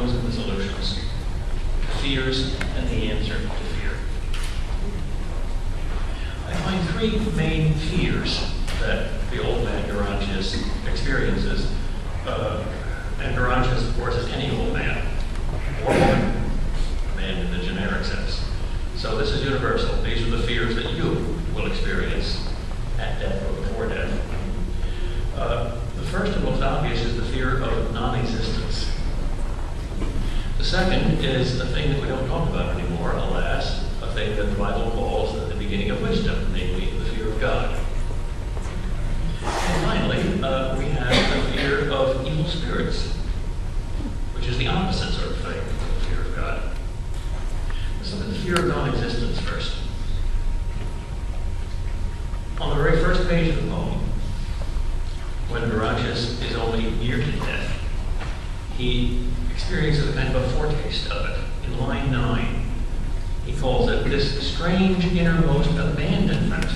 problems and the solutions, fears and the answer to fear. I find three main fears that the old man Gerontius experiences. And Gerontius, of course, is any old man, or woman, a man in the generic sense. So this is universal. These are the fears that you will experience at death or before death. The first and most obvious is the fear of non-existence. The second is a thing that we don't talk about anymore, alas, a thing that the Bible calls the beginning of wisdom, namely the fear of God. And finally, we have the fear of evil spirits, which is the opposite sort of thing of the fear of God. Let's look at the fear of non-existence first. On the very first page of the poem, when Gerontius is only near to death, he experiences a kind of a foretaste of it. In line 9, he calls it this strange innermost abandonment.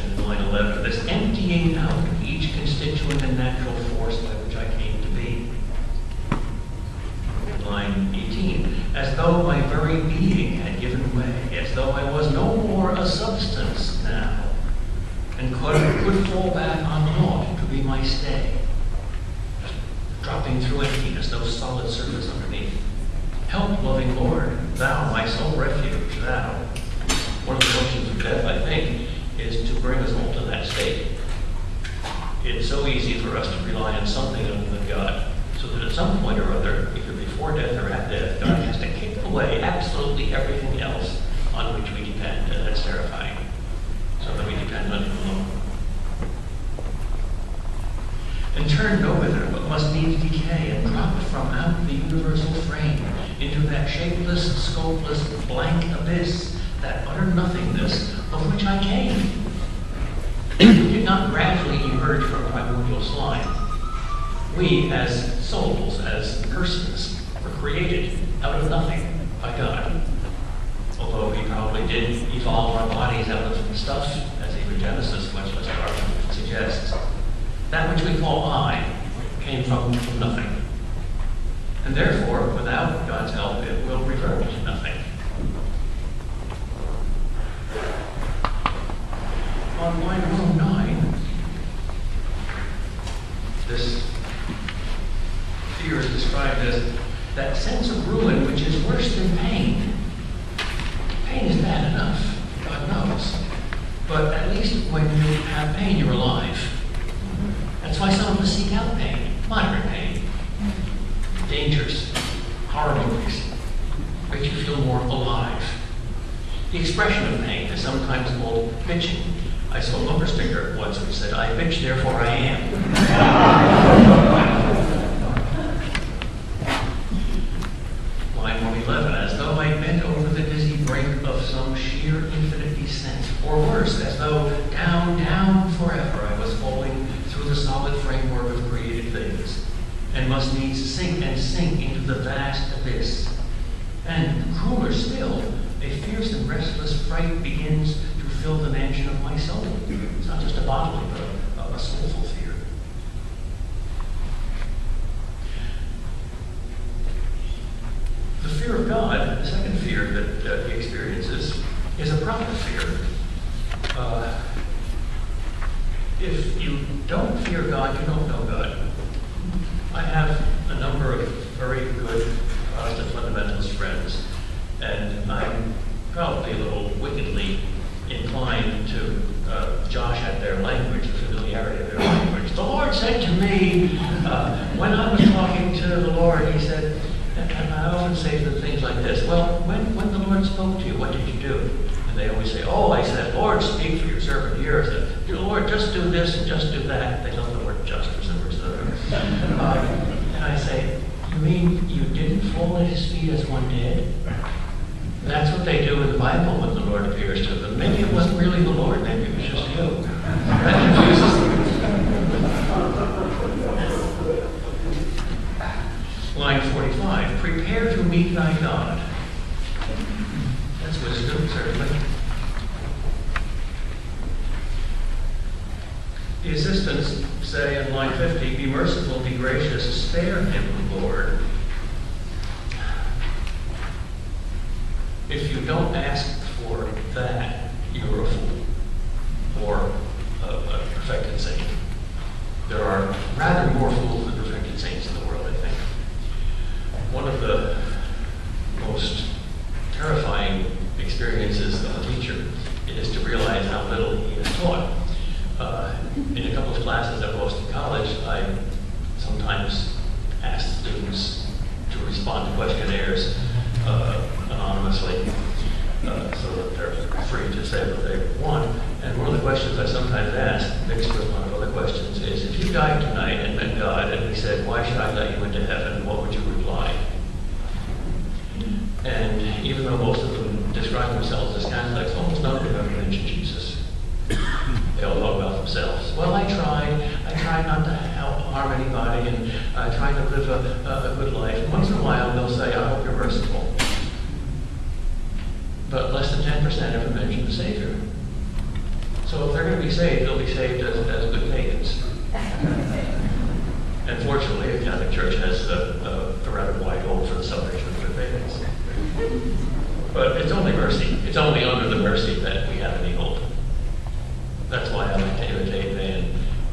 And in line 11, this emptying out of each constituent and natural force by which I came to be. In line 18, as though my very being had given way, as though I was no more a substance now, and could fall back on naught to be my stay. Dropping through emptiness, no solid surface underneath. Help, loving Lord, thou, my sole refuge, thou. One of the functions of death, I think, is to bring us all to that state. It's so easy for us to rely on something other than God, so that at some point or other, either before death or at death, God has to kick away absolutely everything else on which we depend, and that's terrifying. So that we depend on Him alone. And turn no whither, but must needs decay, and drop from out the universal frame into that shapeless, scopeless, blank abyss, that utter nothingness of which I came. We did not gradually emerge from primordial slime. We, as souls, as persons, were created out of nothing by God. Although He probably did evolve our bodies out of stuff, as even Genesis, much less Darwin, suggests. That which we call I came from nothing. And therefore, without God's help, it will revert to nothing. On line 109, this fear is described as that sense of ruin which is worse than pain. Pain is bad enough, God knows. But at least when you have pain, you're alive. That's why some of us seek out pain, moderate pain, dangers, horror movies, make you feel more alive. The expression of pain is sometimes called bitching. I saw a bumper sticker once which said, "I bitch, therefore I am." Line 111, as though I bent over the dizzy brink of some sheer infinite descent, or worse, as though down, down forever I was falling through the solid framework of created things, and must needs sink and sink into the vast abyss. And crueler still, a fierce and restless fright begins to fill the mansion of my soul. It's not just a bodily, but a soulful fear. The fear of God, the second fear that he experiences, is a proper fear. If you don't fear God, you don't know God. I have a number of very good Protestant fundamentalist friends, and I'm probably a little wickedly inclined to josh at their language, the familiarity of their language. The Lord said to me, when I was talking to the Lord, He said, and I often say to them things like this, well, when the Lord spoke to you, what did you do? And they always say, oh, I said, Lord, speak for your servant here. I said, dear Lord, just do this and just do that. They love the word just for some reason. And I say, you mean you didn't fall at His feet as one did? That's what they do in the Bible when the Lord appears to them. Maybe it wasn't really the Lord, maybe it was just you. That confuses them. Line 45, prepare to meet thy God. That's wisdom, certainly. The assistants say in line 50, be merciful, be gracious, spare him, Lord. If you don't ask for that, you're a fool or a perfected saint. There are rather more fools than perfected saints in the world, I think. One of the most terrifying experiences of a teacher is to realize how little he has taught. In a couple of classes at Boston College, I sometimes asked students to respond to questionnaires anonymously, so that they're free to say what they want. And one of the questions I sometimes ask, mixed with one of other questions, is if you died tonight and met God and he said, why should I let you into heaven, what would you reply? And even though most of them describe themselves as Catholics, almost none of them ever mention Jesus. They all talk about themselves. Well, I tried not to harm anybody, and I tried to live a good life. And once in a while, they'll say, I hope you're merciful. But less than 10% ever mention the Savior. So if they're going to be saved, they'll be saved as good pagans. And fortunately, the Catholic Church has a rather wide hold for the salvation of good pagans. But it's only mercy. It's only under the mercy that we have any hope. That's why I like to imitate Van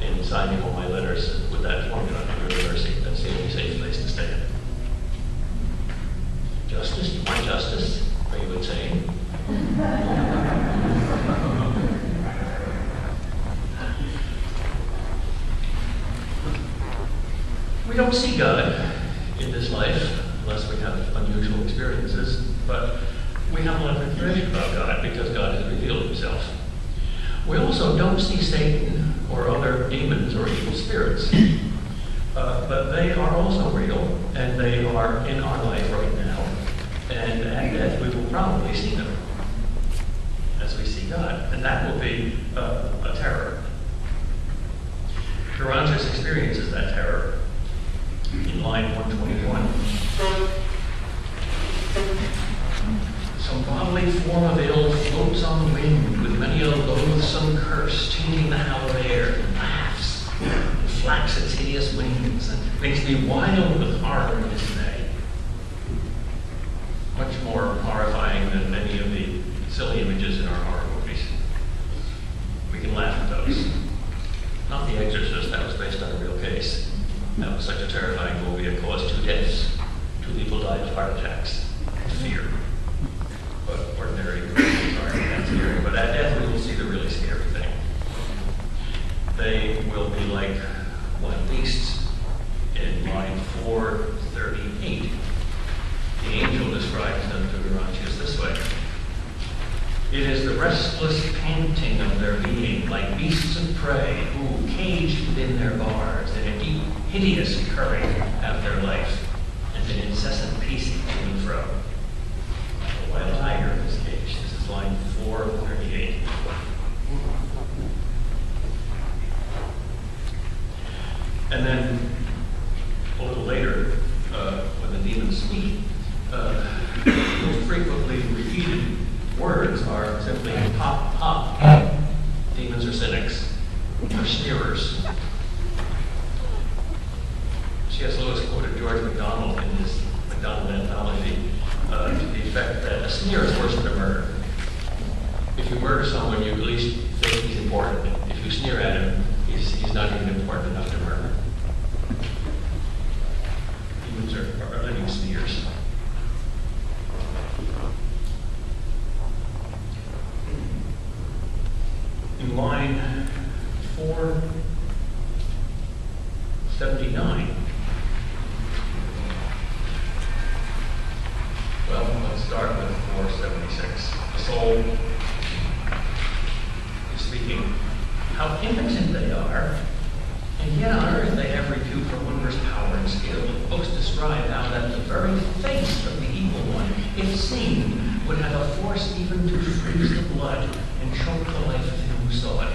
in signing all my letters with that formula, under the mercy. That's the only safe place to stand. Justice? You want justice? Are you insane? We don't see God in this life unless we have unusual experiences, but we have a lot of information about God because God has revealed himself. We also don't see Satan or other demons or evil spirits, but they are also real, and they are in our life right now, and at death we will probably see them as we see God, and that will be a terror. Durandus experiences that terror in line 121. Some bodily form of ill floats on the wind with many a loathsome curse, changing the hallowed air, and laughs, and flaps its hideous wings, and makes me wild with horror and dismay. Much more horrifying than many of the silly images in our horror movies. We can laugh at those. Not The Exorcist, that was based on a real case. That was such a terrifying movie, it caused 2 deaths. 2 people died of heart attacks. Fear. But ordinary movies aren't that scary. But at death, we will see the really scary thing. They will be like wild beasts in line 438. The angel describes them to Durandus this way. It is the restless panting of their being, like beasts of prey, who, caged within their bars, in a deep, hideous current have their life, and an incessant pacing to and fro. A wild tiger in this cage. This is line 438. And then, a little later, when the demons speak, the most frequently repeated words are simply pop, pop. Demons are cynics. They're sneerers. C.S. Lewis quoted George MacDonald in his MacDonald anthology to the effect that a sneer is worse than a murder. If you murder someone, you at least think he's important. If you sneer at him, he's not even important enough to murder. Demons are living sneers. In line 479, well, let's start with 476. The soul is speaking. How impotent they are, and yet on earth they have repute for wondrous power and skill. Books describe how that the very face of the evil one, if seen, would have a force even to freeze the blood and choke the life of him who saw it.